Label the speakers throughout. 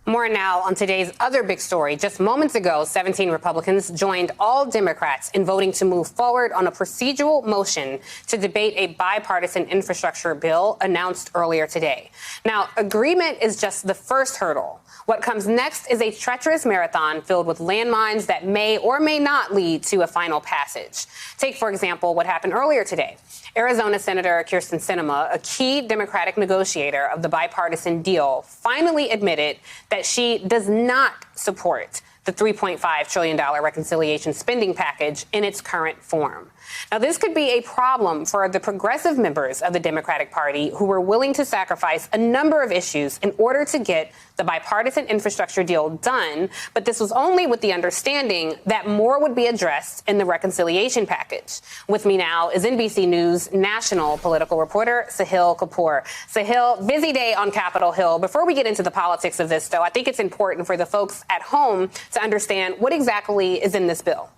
Speaker 1: More now on today's other big story. Just moments ago, 17 Republicans joined all Democrats in voting to move forward on a procedural motion to debate a bipartisan infrastructure bill announced earlier today. Now, agreement is just the first hurdle. What comes next is a treacherous marathon filled with landmines that may or may not lead to a final passage. Take, for example, what happened earlier today. Arizona Senator Kyrsten Sinema, a key Democratic negotiator of the bipartisan deal, finally admitted that she does not support the $3.5 trillion reconciliation spending package in its current form. Now, this could be a problem for the progressive members of the Democratic Party who were willing to sacrifice a number of issues in order to get the bipartisan infrastructure deal done. But this was only with the understanding that more would be addressed in the reconciliation package. With me now is NBC News national political reporter Sahil Kapoor. Sahil, busy day on Capitol Hill. Before we get into the politics of this, though, I think it's important for the folks at home to understand what exactly is in this bill.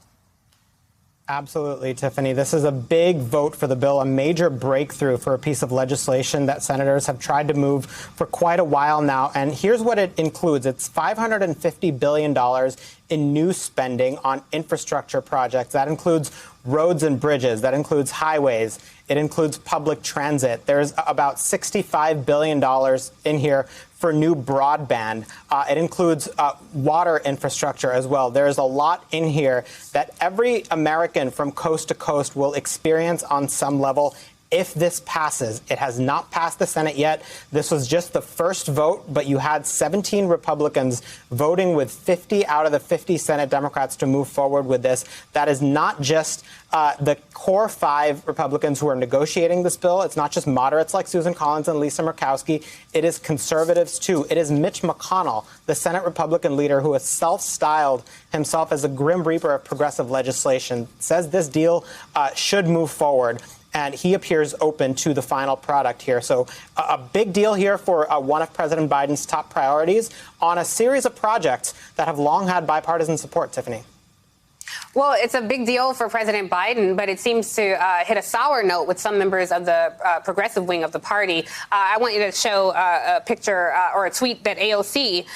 Speaker 2: Absolutely, Tiffany. This is a big vote for the bill, a major breakthrough for a piece of legislation that senators have tried to move for quite a while now. And here's what it includes. It's $550 billion in new spending on infrastructure projects. That includes roads and bridges. That includes highways. It includes public transit. There's about $65 billion in here for new broadband. It includes water infrastructure as well. There's a lot in here that every American from coast to coast will experience on some level if this passes. It has not passed the Senate yet. This was just the first vote, but you had 17 Republicans voting with 50 out of the 50 Senate Democrats to move forward with this. That is not just the core 5 Republicans who are negotiating this bill. It's not just moderates like Susan Collins and Lisa Murkowski. It is conservatives, too. It is Mitch McConnell, the Senate Republican leader who has self-styled himself as a grim reaper of progressive legislation, says this deal should move forward. And he appears open to the final product here. So a big deal here for one of President Biden's top priorities on a series of projects that have long had bipartisan support, Tiffany.
Speaker 1: Well, it's a big deal for President Biden, but it seems to hit a sour note with some members of the progressive wing of the party. I want you to show a picture or a tweet that AOC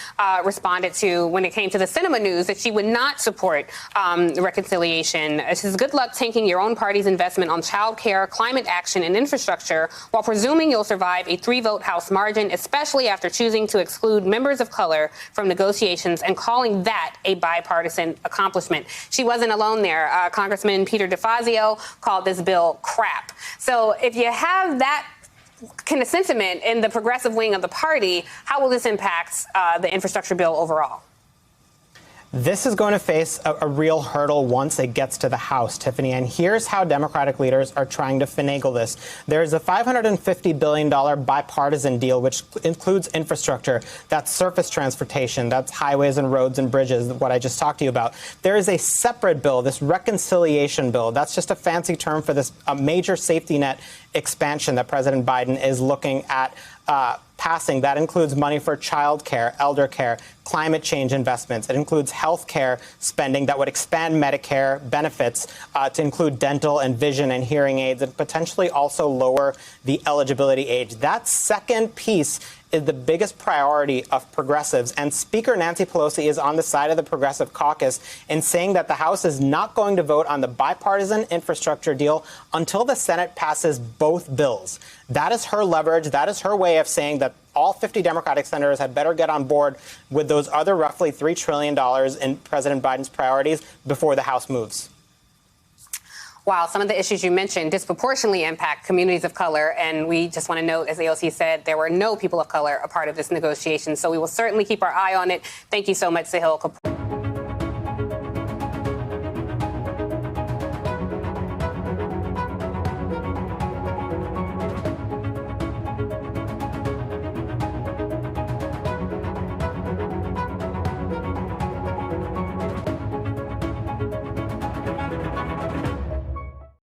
Speaker 1: responded to when it came to the Sinema news that she would not support reconciliation. She says, good luck tanking your own party's investment on child care, climate action, and infrastructure while presuming you'll survive a 3-vote House margin, especially after choosing to exclude members of color from negotiations and calling that a bipartisan accomplishment. She wasn't alone there. Congressman Peter DeFazio called this bill crap. So if you have that kind of sentiment in the progressive wing of the party, how will this impact the infrastructure bill overall?
Speaker 2: This is going to face a real hurdle once it gets to the House, Tiffany. And here's how Democratic leaders are trying to finagle this. There's a $550 billion bipartisan deal, which includes infrastructure. That's surface transportation. That's highways and roads and bridges, what I just talked to you about. There is a separate bill, this reconciliation bill. That's just a fancy term for this major safety net expansion that President Biden is looking at passing. That includes money for child care, elder care, climate change investments. It includes health care spending that would expand Medicare benefits to include dental and vision and hearing aids, and potentially also lower the eligibility age. That second piece is the biggest priority of progressives. And Speaker Nancy Pelosi is on the side of the progressive caucus in saying that the House is not going to vote on the bipartisan infrastructure deal until the Senate passes both bills. That is her leverage. That is her way of saying that all 50 Democratic senators had better get on board with those other roughly $3 trillion in President Biden's priorities before the House moves.
Speaker 1: Wow, some of the issues you mentioned disproportionately impact communities of color. And we just want to note, as AOC said, there were no people of color a part of this negotiation. So we will certainly keep our eye on it. Thank you so much, Sahil Kapoor.